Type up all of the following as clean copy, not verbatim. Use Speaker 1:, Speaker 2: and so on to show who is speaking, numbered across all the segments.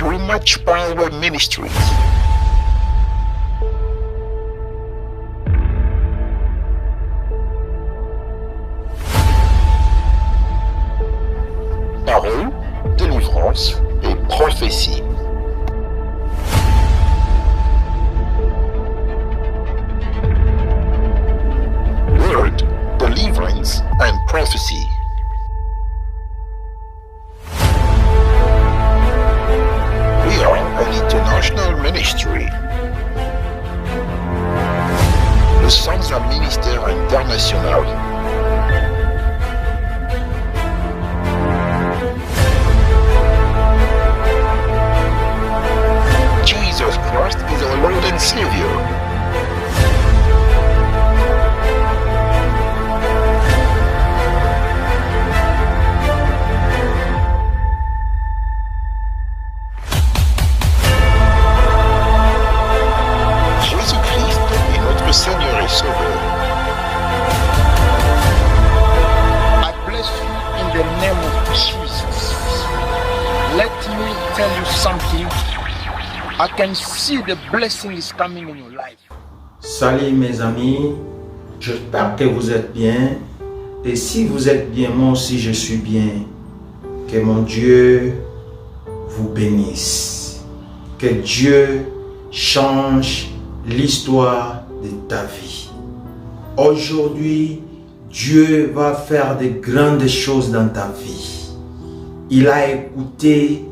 Speaker 1: True Much Power Ministries. Parole, délivrance et prophétie. Word, deliverance and prophecy. We are an international ministry. Nous sommes un ministère international. Jesus Christ is our Lord and Savior. Jésus-Christ est notre Seigneur et Sauveur.
Speaker 2: I bless you in the name of Jesus. Let me tell you something. I can see the blessing is coming in your life.
Speaker 3: Salut mes amis, j'espère que vous êtes bien. Et si vous êtes bien, moi aussi je suis bien. Que mon Dieu vous bénisse. Que Dieu change l'histoire de ta vie. Aujourd'hui, Dieu va faire de grandes choses dans ta vie. Il a écouté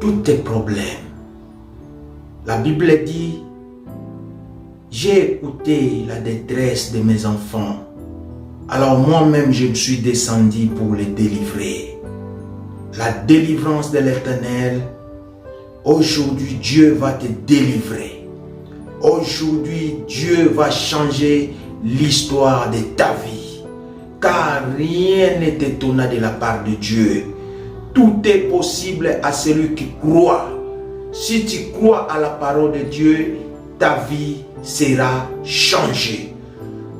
Speaker 3: tous tes problèmes. La Bible dit, j'ai écouté la détresse de mes enfants. Alors moi-même, je me suis descendu pour les délivrer. La délivrance de l'Éternel, aujourd'hui, Dieu va te délivrer. Aujourd'hui, Dieu va changer l'histoire de ta vie. Car rien n'est étonnant de la part de Dieu. Tout est possible à celui qui croit. Si tu crois à la parole de Dieu, ta vie sera changée.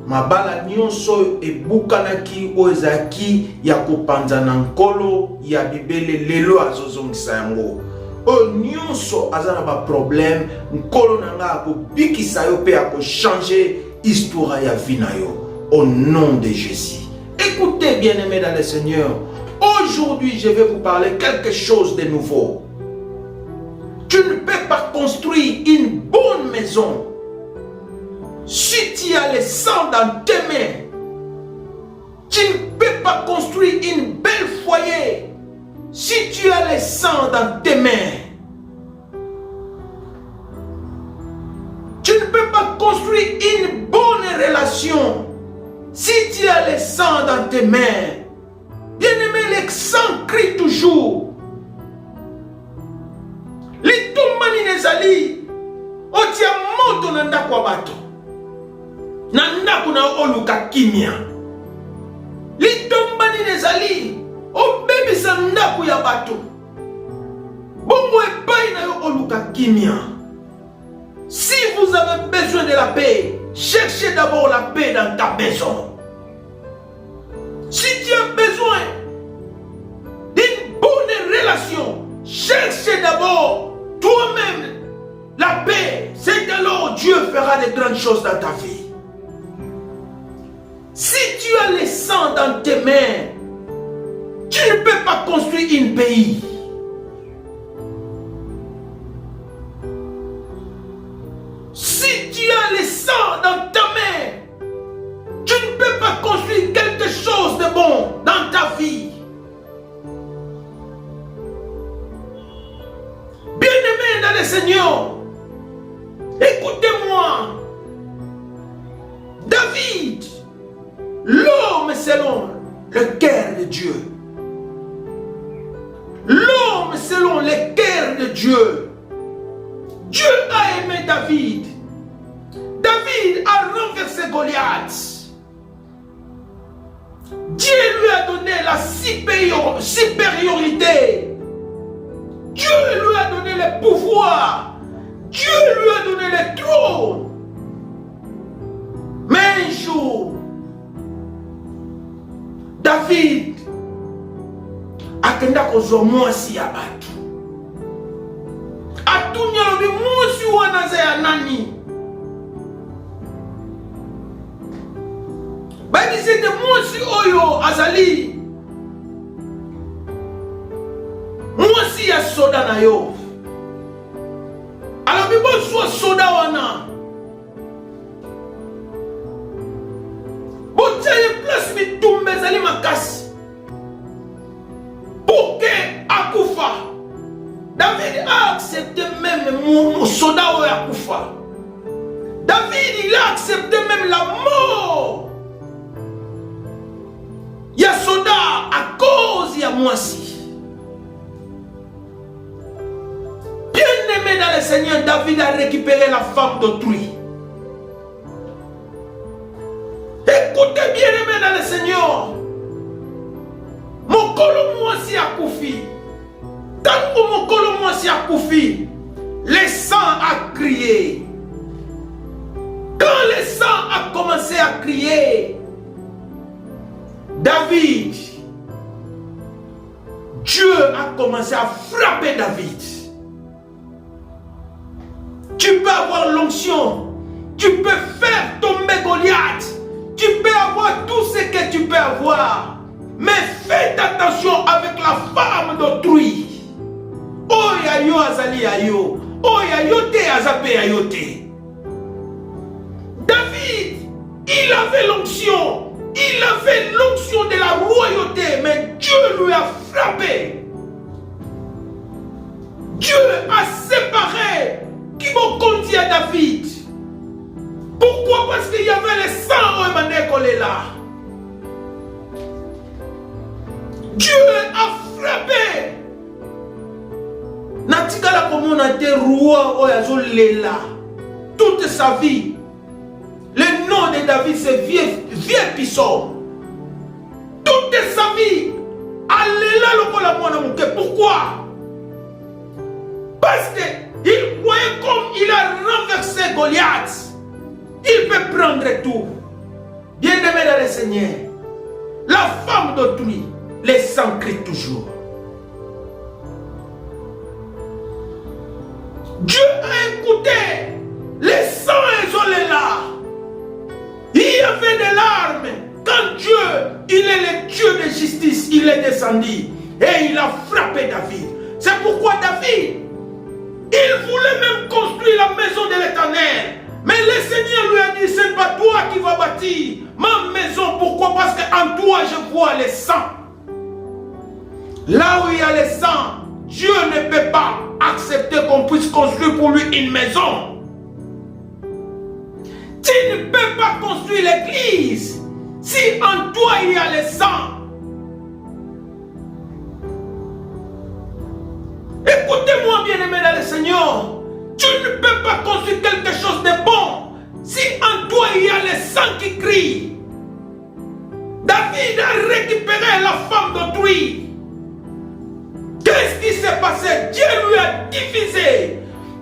Speaker 3: Mabala nyonso ebukanaki ozaki ya kopanza na nkolo ya bibele lelo azozongisa yango. O nyonso azana ba problème nkolo nanga akobikisa yo pe changer histoire ya vie na yo au nom de Jésus. Écoutez bien-aimés dans le Seigneur. Aujourd'hui, je vais vous parler quelque chose de nouveau. Tu ne peux pas construire une bonne maison si tu as le sang dans tes mains. Tu ne peux pas construire une belle foyer si tu as le sang dans tes mains. Tu ne peux pas construire une bonne relation si tu as le sang dans tes mains. Bien-aimé, le sang crie toujours. Litumbani nezali otia moto na ndako ya bato. Na ndako na oluka kimia. Litumbani nezali obebisa ndako ya bato. Bongo epai na yo oluka kimia. Si vous avez besoin de la paix, cherchez d'abord la paix dans ta maison. Si tu as besoin d'une bonne relation, cherchez d'abord toi-même la paix. C'est alors Dieu fera de grandes choses dans ta vie. Si tu as le sang dans tes mains, tu ne peux pas construire un pays. Si tu as le sang dans ta main, tu ne peux pas construire quelque chose de bon dans ta vie. Bien-aimé dans le Seigneur, écoutez-moi. David, l'homme selon le cœur de Dieu. L'homme selon le cœur de Dieu. Dieu a aimé David. David a renversé Goliath. Dieu lui a donné la supériorité. Dieu lui a donné le pouvoir. Dieu lui a donné le trône. Mais un jour, David akenda kozwa mwasi ya batu. alobi mwasi wana za ya nani? Bayebisite mwasi oyo azali mwasi ya soda na yo. Alobi bozwa soda wana, botia ye place bitumba ezali makasi pour que akufa. David a accepté même mon soldat oyo akufa. David, il a accepté même la mort. Il y a soldat à cause il y a mwasi. Bien-aimé dans le Seigneur, David a récupéré la femme d'autrui. Écoutez, bien-aimé dans le Seigneur, mon colo mwasi a koufi. Tant que mon colo mwasi a koufi, le sang a crié. Quand le sang a commencé à crier, David, Dieu a commencé à frapper David. Tu peux avoir l'onction, tu peux faire tomber Goliath, tu peux avoir tout ce que tu peux avoir, mais faites attention avec la femme d'autrui. Oh yayo azali yayo, oh yayo te azape yayo te. David, il avait l'onction. Il avait l'onction de la royauté, mais Dieu lui a frappé. Dieu a séparé qui m'a conduit à David. Pourquoi? Parce qu'il y avait le sang au Emmanuel là. Dieu a frappé. Natikala comme on a été roi Oyazolela toute sa vie. Le nom de David, c'est vieux pisson. Toute sa vie, alléluia le kola mwana muke. Pourquoi? Parce qu'il croyait comme il a renversé Goliath. Il peut prendre tout. Bien-aimé dans le Seigneur, la femme d'autrui, les sangs crient toujours. Dieu a écouté les sangs isolés là. Il y avait des larmes. Quand Dieu, il est le Dieu de justice, il est descendu et il a frappé David. C'est pourquoi David, il voulait même construire la maison de l'Éternel. Mais le Seigneur lui a dit, ce n'est pas toi qui vas bâtir ma maison. Pourquoi? Parce qu'en toi, je vois le sang. Là où il y a le sang, Dieu ne peut pas accepter qu'on puisse construire pour lui une maison. Tu ne peux pas construire l'église si en toi il y a le sang. Écoutez-moi, bien-aimé dans le Seigneur. Tu ne peux pas construire quelque chose de bon si en toi il y a le sang qui crie. David a récupéré la femme d'autrui. Qu'est-ce qui s'est passé? Dieu lui a divisé.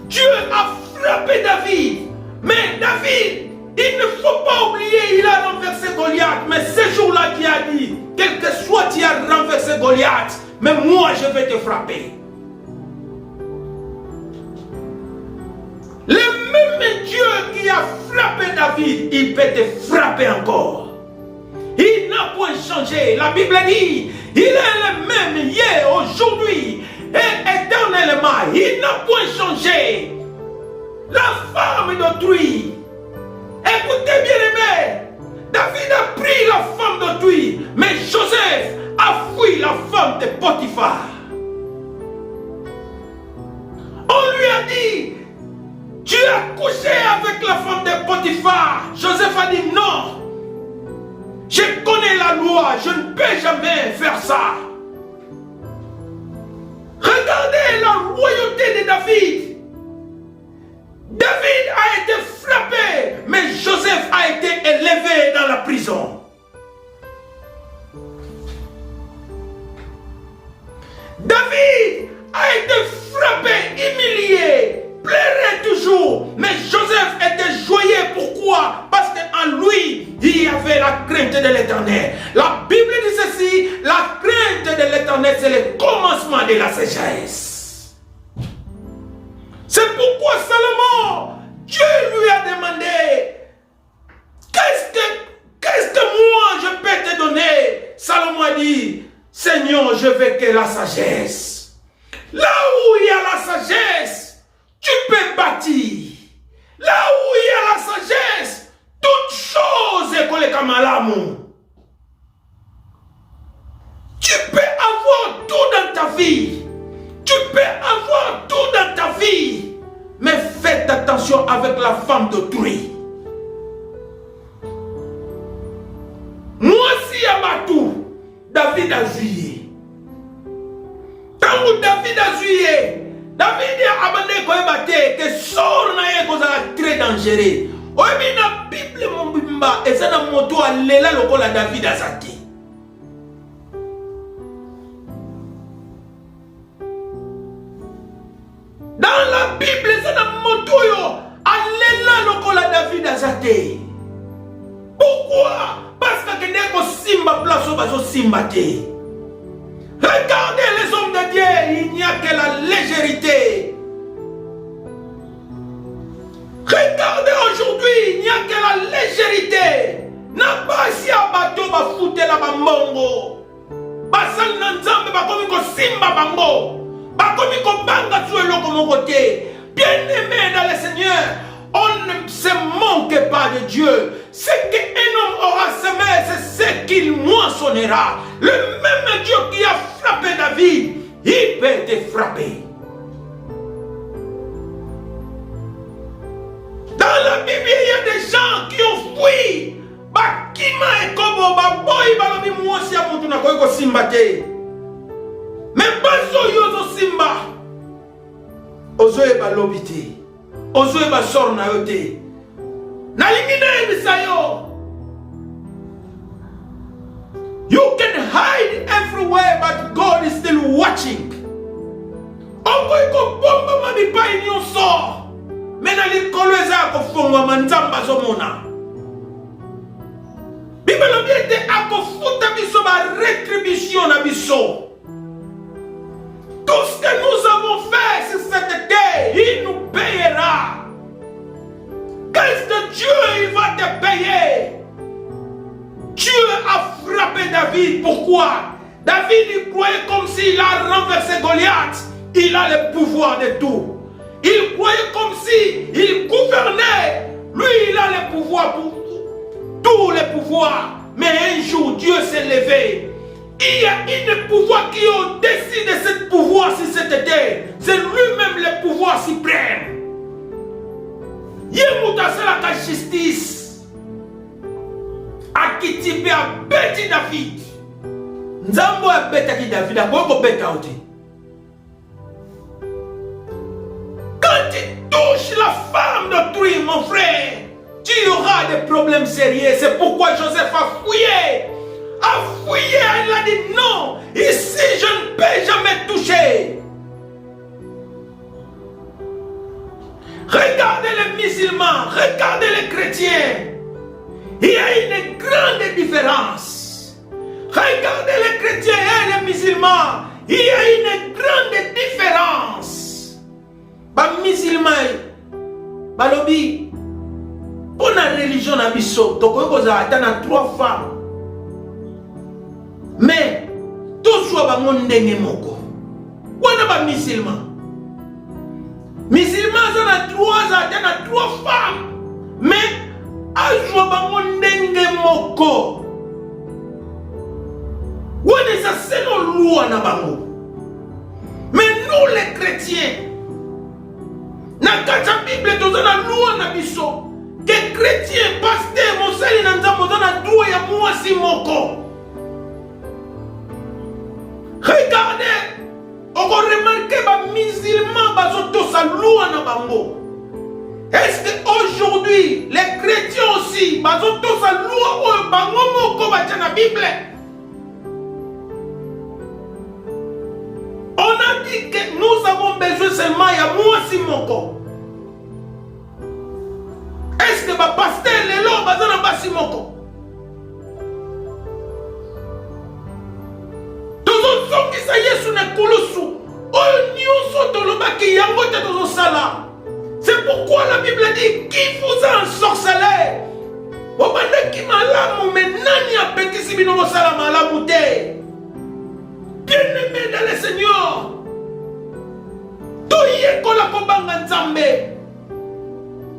Speaker 3: Dieu a frappé David. Mais David, il ne faut pas oublier, il a renversé Goliath. Mais ce jour-là, Dieu a dit, quel que soit tu as renversé Goliath, mais moi je vais te frapper. Le même Dieu qui a frappé David, il peut te frapper encore. Il n'a point changé. La Bible dit, il est le même hier, aujourd'hui et éternellement. Il n'a point changé. La femme d'autrui. Écoutez bien aimé, David a pris la femme d'autrui, mais Joseph a fui la femme de Potiphar. On lui a dit, tu as couché avec la femme de Potiphar. Joseph a dit non. Je connais la loi, je ne peux jamais faire ça. Regardez la royauté de David. David a été frappé, mais Joseph a été élevé dans la prison. David a été frappé, humilié, pleurait toujours, mais Joseph était joyeux. Pourquoi? Parce qu'en lui, il y avait la crainte de l'Éternel. La Bible dit ceci, la crainte de l'Éternel, c'est le commencement de la sagesse. C'est pourquoi Salomon, Dieu lui a demandé, qu'est-ce que moi je peux te donner? Salomon a dit, Seigneur, je veux que la sagesse. Là où il y a la sagesse, tu peux bâtir. Là où il y a la sagesse, toutes choses est collées comme l'amour. Tu peux avoir tout dans ta vie. Tu peux avoir tout dans ta vie. Mais faites attention avec la femme d'autrui. Moi si à ma tour, David a joué. Quand David a joué, David a abandonné que sort na très dangereux. Oyebi na Bible mon bimba et ça na moto a lela lokola David a zaki. Dans la Bible, ça na moto yo a lela lokola David a zaki. Pourquoi? Parce que neko simba place au bazo simba te. Regardez les hommes de Dieu, il n'y a que la légèreté. Regardez aujourd'hui, il n'y a que la légèreté. N'a pas si à bateau va foutre la bambongo. Basal nanzambe ba komi ko simba bango. Ba komi ko banga sur le comme côté. Bien-aimé dans le Seigneur, on ne se manque pas de Dieu. Ce qu'un homme aura semé, c'est ce qu'il moissonnera. Le même Dieu qui a frappé David, il peut te frapper. Dans la Bible, il y a des gens qui ont fui. Bakima et Kobo, Baboy, Balobi, Mouassia, Moutuna, Koiko Simbate. Mais Bazo Yozo Simba. Ozoe Balobite. Ozoe Basor Nayote. Nalimine Bisayo. You can hide everywhere, but God is still watching. Okoiko bomba mabipa inyoso. Mena likolweza akofongwa manzamba zomona. Bible obiete akofuta biso ba rétribution na biso. Tout ce que nous avons fait sur cette terre, il nous payera. Qu'est-ce que Dieu il va te payer? Dieu a frappé David. Pourquoi? David il croyait comme s'il a renversé Goliath. Il a le pouvoir de tout. Il croyait comme si il gouvernait. Lui, il a le pouvoir pour tous les pouvoirs. Mais un jour, Dieu s'est levé. Il y a un pouvoir qui est au-dessus de ce pouvoir sur cette terre. C'est lui-même le pouvoir suprême. Il y a la justice. A qui type a bêti David. Nzambo a bêti David. A quoi bêti David? Quand tu touches la femme d'autrui, mon frère, tu auras des problèmes sérieux. C'est pourquoi Joseph a fouillé. Il a dit non. Ici, je ne peux jamais toucher. Regardez les musulmans, regardez les chrétiens. Il y a une grande différence. Regardez les chrétiens et les musulmans. Il y a une grande différence. Les musulmans, balobi, pour la religion na biso, toko na 3 femmes. Mais tous soit ndenge moko. Wana ba musulman. Musulman ça na 3 femmes. Mais azwa ba ndenge moko. Wana ça c'est nos lois na bango. Mais nous les chrétiens, na kata Bible toza na loi na biso. Que chrétien, pasteur, mosali na nzambo na droit ya mwasi moko. Regardez, on va remarquer que les musulmans sont loin na bango. Est-ce qu'aujourd'hui, les chrétiens aussi, sont tous loin bango moko dans la Bible? On a dit que nous avons besoin seulement de mwasi moko. Est-ce que les pasteurs les lois bazana basi moko? Tozozongisa Yesu na kulusu. Oyo nyonso tolobaki yango te tozosala. C'est pourquoi la Bible dit qui vous a ensorcelé. Obandaki malamu menani apetisi bino mosala malamu te. Bien-aimé dans le Seigneur, toyekola kobanga Nzambe.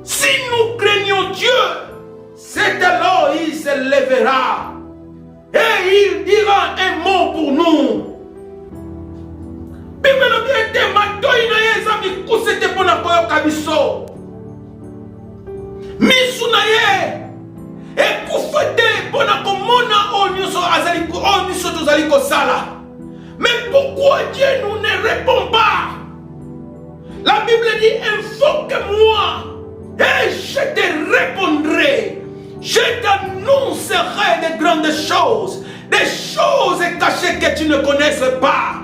Speaker 3: Si nous craignons Dieu, c'est alors il se lèvera et il dira un mot pour nous. Bible bien te matoi na ye zami kusete pona koyoka biso. Misu na ye ekufa te pona komona onyoso azali onyoso tozali kosala. Mais pourquoi Dieu nous ne répond pas? La Bible dit invoque-moi et je te répondrai. Je t'annoncerai de grandes choses, des choses cachées que tu ne connaisses pas.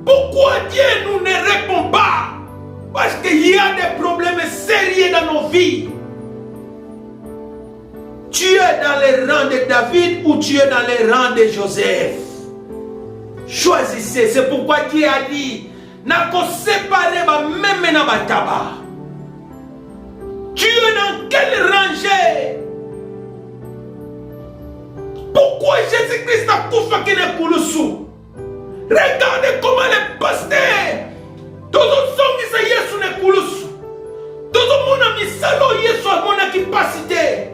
Speaker 3: Pourquoi Dieu nous ne répond pas? Parce qu'il y a des problèmes sérieux dans nos vies. Tu es dans les rangs de David ou tu es dans les rangs de Joseph? Choisissez. C'est pourquoi Dieu a dit Nako séparer même na bataba. Tu es dans quelle rangée? Pourquoi Jésus-Christ a koufa kene kulusu? Regardez comment les pasteurs tozosongisa Yesu ne kulusu. Tozomona misalo Yesu amona kipasite.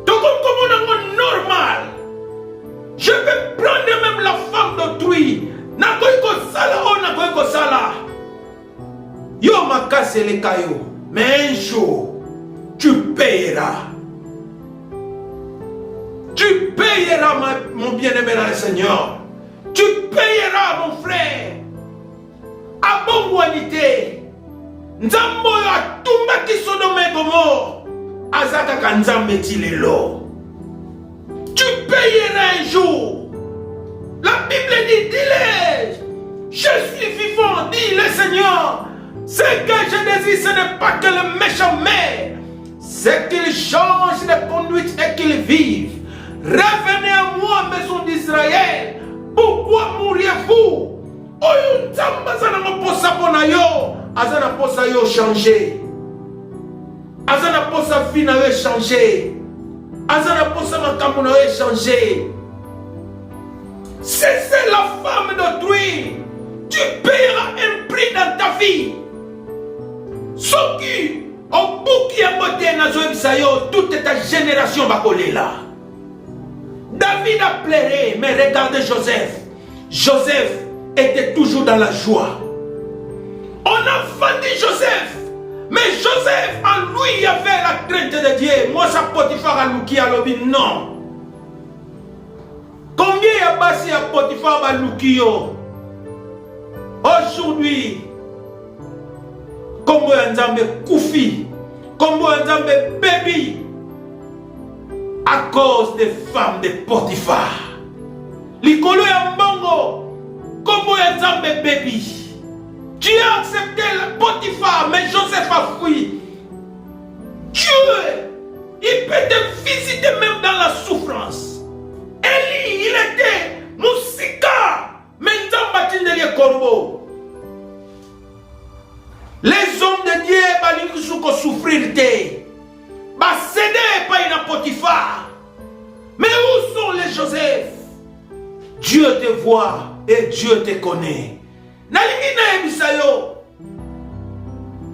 Speaker 3: Tokomona normal. Je vais prendre même la femme d'autrui. Nakoiko sala o nakoiko sala. Yo makase le kayo. Mais un jour, tu payeras. Tu payeras mon bien-aimé dans le Seigneur. Tu payeras mon frère. A bon wanité. Nzambo yo atumba ki Sodome Gomor. Azaka kanzambe tilelo. Tu payeras un jour. La Bible dit, dis-le, je suis vivant, dit le Seigneur. Ce que je désire, ce n'est pas que le méchant meure, c'est qu'il change de conduite et qu'il vive. Revenez à moi, maison d'Israël. Pourquoi mourriez-vous? Oyo nzamba zana moposa pona yo, azana posa yo changer. Azana posa vie na yo changer. Azana posa makambo na yo changer. C'est la femme d'autrui. Tu payeras un prix dans ta vie. Ce qui, au bout qui a moté na zoebisayo, toute ta génération va coller là. David a pleuré, mais regardez Joseph. Joseph était toujours dans la joie. On a vendu Joseph. Mais Joseph, en lui, il y avait la crainte de Dieu. Moi, ça Potiphar a louki à l'obi, non. Combien y a passé à Potiphar à Lukio? Aujourd'hui, Kombo Nzambe Koufi, Kombo Nzambe Baby, à cause des femmes de Potiphar. Likolo ya Mbongo, Kombo Nzambe Baby. Tu as accepté le Potiphar, mais Joseph a fui. Dieu, il peut te visiter même dans la souffrance. Élie, il était Moussika, maintenant Batindeli Korbo. Les hommes de Dieu, ils vont souffrir. Ils vont céder par une Potiphar. Mais où sont les Joseph? Dieu te voit et Dieu te connaît.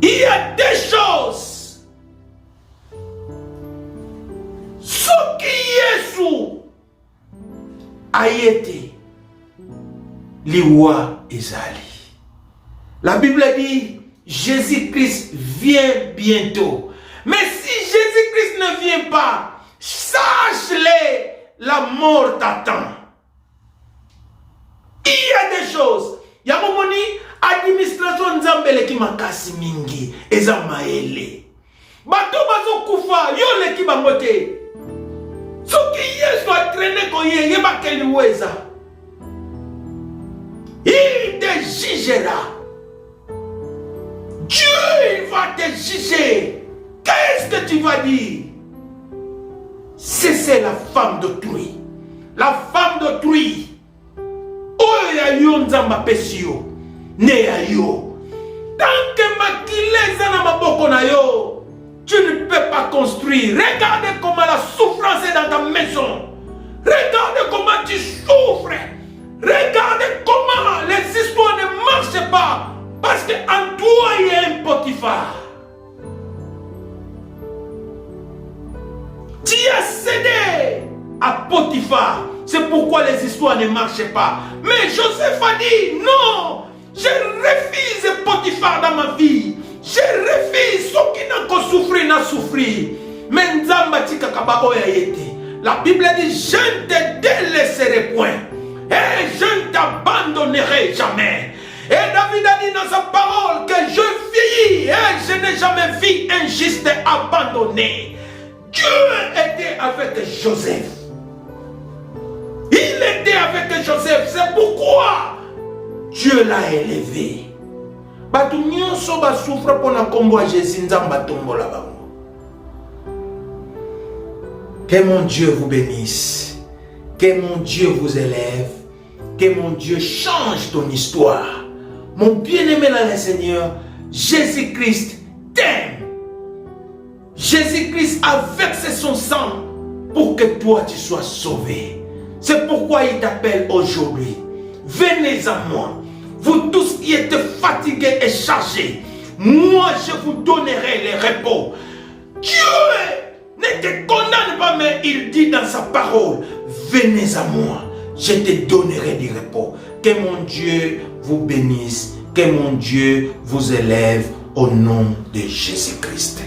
Speaker 3: Il y a des choses. Ce qui est sous a été Liwa Ezali. La Bible dit Jésus-Christ vient bientôt. Mais si Jésus-Christ ne vient pas, sache-le, la mort t'attend. Il y a des choses. Il y a un moment administration nzambele ki makasi mingi eza maele. Bato bazo kufa yo le ki bangote. Soki Yesu a traîné koye yeba keli weza. Il te jugera. Dieu il va te juger. Qu'est-ce que tu vas dire? C'est la femme d'autrui. La femme d'autrui. Oya yo nzamba pesio. Ne ya yo. Tant que makileza na maboko na yo, tu ne peux pas construire. Regarde comment la souffrance est dans ta maison. Regarde comment tu souffres. Regarde comment les histoires ne marchent pas. Parce qu'en toi, il y a un Potiphar. Tu as cédé à Potiphar. C'est pourquoi les histoires ne marchent pas. Mais Joseph a dit, non, je refuse Potiphar dans ma vie. Je refuse ce qui n'a qu'à souffrir, n'a souffrir. Mais Nzamba tika kaba oya yete. La Bible dit, je ne te délaisserai point. Et je ne t'abandonnerai jamais. Et David a dit dans sa parole que je vieillis et je n'ai jamais vu un juste abandonné. Dieu était avec Joseph. Il était avec Joseph. C'est pourquoi Dieu l'a élevé. Batu nyonso ba souffre pour na kombo a Jésus nzamba tombola bango. Que mon Dieu vous bénisse. Que mon Dieu vous élève. Que mon Dieu change ton histoire. Mon bien-aimé dans le Seigneur, Jésus-Christ t'aime. Jésus-Christ a versé son sang pour que toi tu sois sauvé. C'est pourquoi il t'appelle aujourd'hui. Venez à moi. Vous tous qui êtes fatigués et chargés, moi je vous donnerai le repos. Dieu ne te condamne pas, mais il dit dans sa parole, venez à moi, je te donnerai du repos. Que mon Dieu vous bénisse, que mon Dieu vous élève au nom de Jésus-Christ.